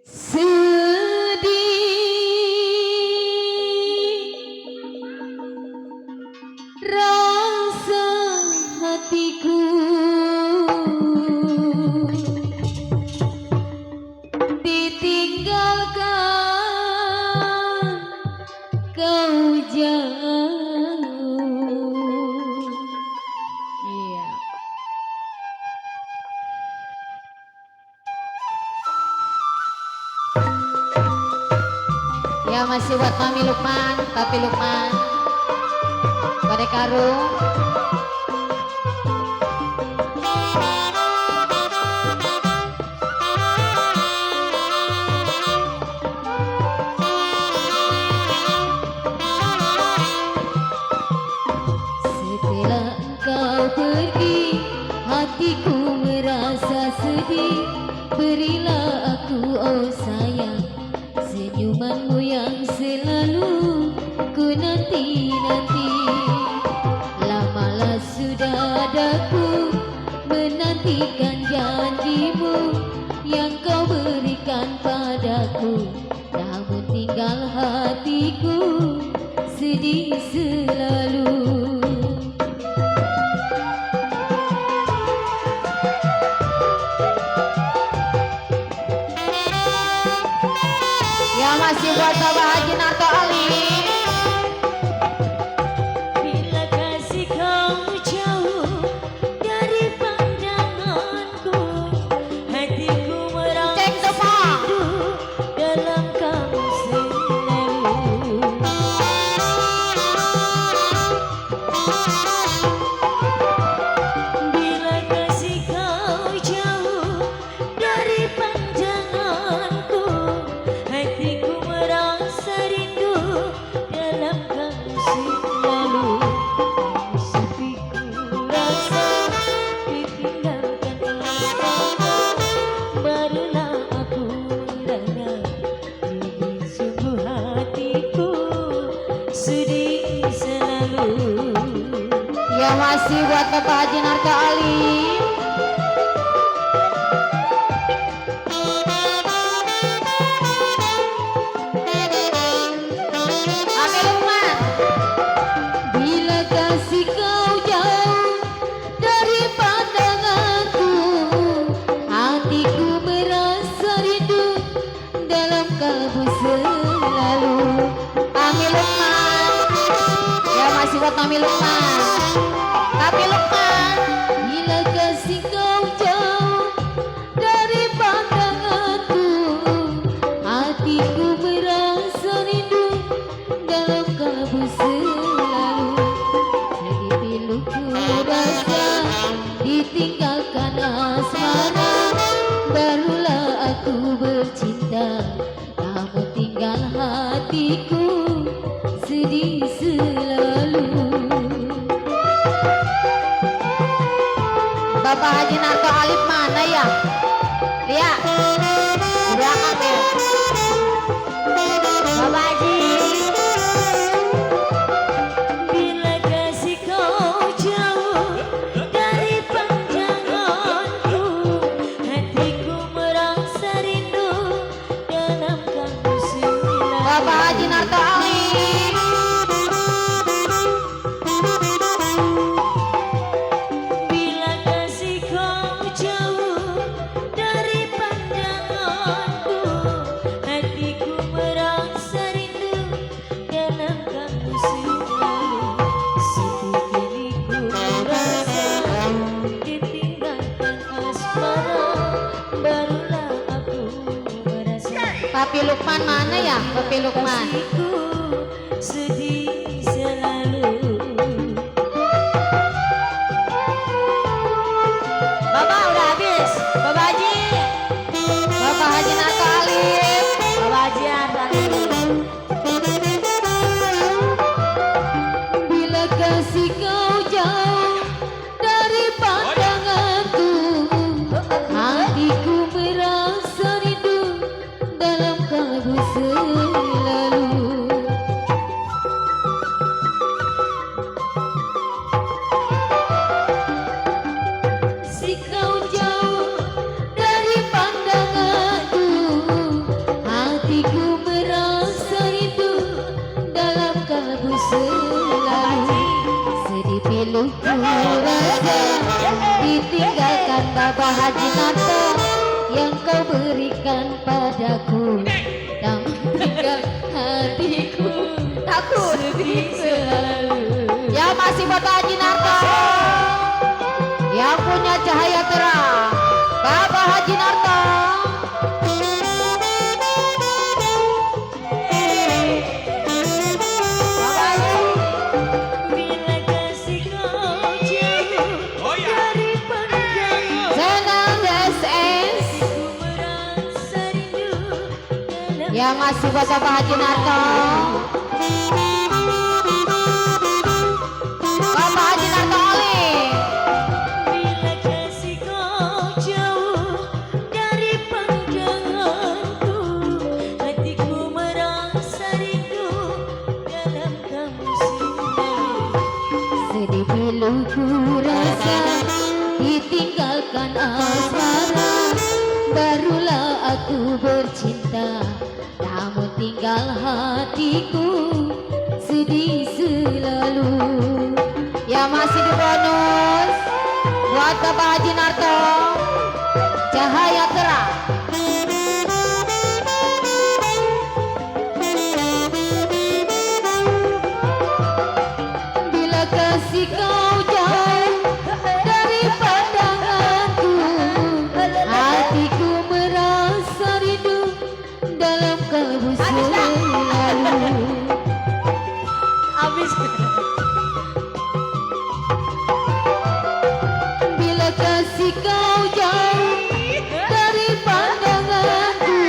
Sedih rasa hatiku ditinggalkan kau jauh. Iya. Ya masih buat Mami Lukman, Papi Lukman, Pada Karung. Setelah engkau pergi, hatiku merasa sedih. Berilah aku, oh sayang, senyumanmu yang selalu ku nanti-nanti. Lamalah sudah daku menantikan janjimu yang kau berikan padaku, namun tinggal hatiku sedih selalu. Ya masih buat Bapak Haji Narto Ali. Bila kasih kau jauh dari pandanganku, hatiku merasa rindu dalam kamu selalu. Bila kasih kau jauh dari pandanganku, hatiku merasa rindu dalam kamu selalu. Sepiku rasa ditinggalkan asmara, barulah aku merana. Jadi sungguh hatiku sedih selalu. Ya masih buat Bapak Haji Narto Ali. Mami Lukman. Bila kasih kau jauh dari pandanganku, hatiku merasa rindu dalam kalbu selalu. Mami Lukman. Ya masih buat Mami Lukman. Tapi Lukman. Bila kasih kau jauh dari pandanganku, hatiku merasa rindu dalam kalbu selalu. Sedih piluku rasa ditinggalkan asmara, barulah aku bercinta, namun tinggal hatiku sedih selalu. Bapak Haji Narto Alif mana ya? Lihat belakang ya. Bapak Haji. Bila kasih kau jauh dari pandanganku, hatiku merasa rindu dalam kamu selalu. Bapak Haji Narto Alif. Bila kasih kau jauh dari pandanganku, hatiku merasa rindu dalam kamu selalu. Seperti ku rasa ditinggalkan asmara, barulah aku merasa Papi Lukman mana ya? Papi Lukman. hatiku sedih selalu. Bapak udah habis, Bapak Haji. Bapak Haji Narto Alif. Bapak Haji Antari. Bila kasih kau jauh dari pandanganku, hatiku merasa rindu dalam kalbu selalu. Bapak Haji Narto yang kau berikan padaku, namun tinggal hatiku takut sedih selalu. Ya masih Bapak Haji Narto yang punya cahaya terang, Bapak Haji Narto. Yang masih buat Bapak Haji Narto, Bapak Haji Narto oli. Bila kasih kau jauh dari pandanganku, hatiku merasa rindu dalam kamu sendiri. Sedih pilu ku rasa ditinggalkan asmara, barulah aku bercinta, namun tinggal hatiku sedih selalu. Ya masih di bonus buat Bapak Haji Narto, cahaya terang. Bila kasih kau jauh dari pandanganku, hatiku merasa rindu dalam kalbu selalu. Habis. Bila kasih kau jauh dari pandanganku,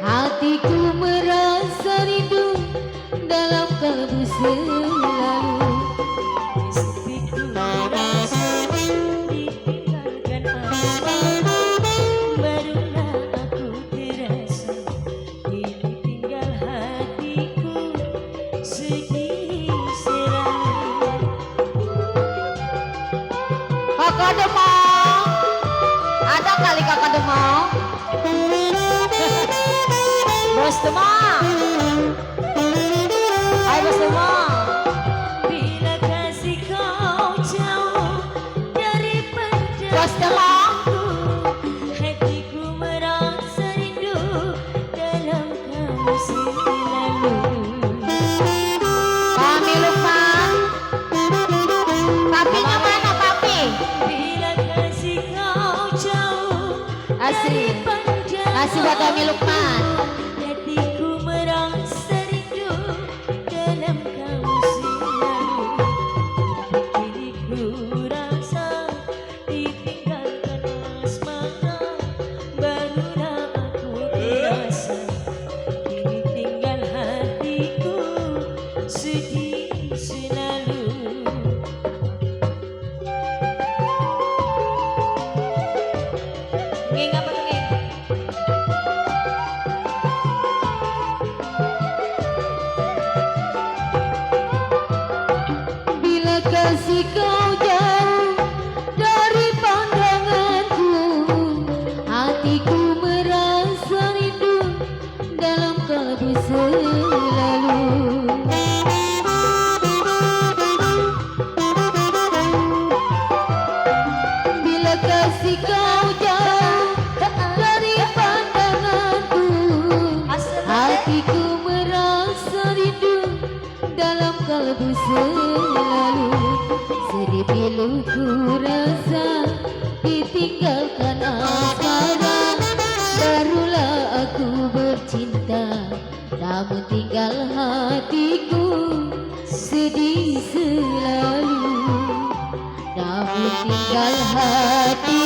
hatiku merasa rindu dalam kalbu selalu. Hatiku merasa ditinggalkan asmara, barulah aku terasa ini tinggal hatiku sedih selalu. Kakak Demong, ada kali Kakak Demong? Bos Demong, ayo Bos Demong. Bila kasih kau jauh dari Bos Demong, pandanganku, hatiku merasa rindu dalam kamu selalu. Kami Lukman, papinya mana papi? Bila kasih kau jauh dari Asik, pandanganku, kasih buat kami Lukman. hatiku merasa rindu dalam kamu selalu. Diriku rasa ditinggalkan asmara, barulah aku terasa kini tinggal hatiku sedih selalu. Nging apa tuh nging? Bila kasih kau jauh dari pandanganku, hatiku merasa rindu dalam kalbu selalu. Bila kasih kau jauh dari pandanganku, hatiku merasa rindu dalam kalbu selalu. Sedih pilu ku rasa ditinggalkan asmara, barulah aku bercinta, namun tinggal hatiku sedih selalu. Namun tinggal hati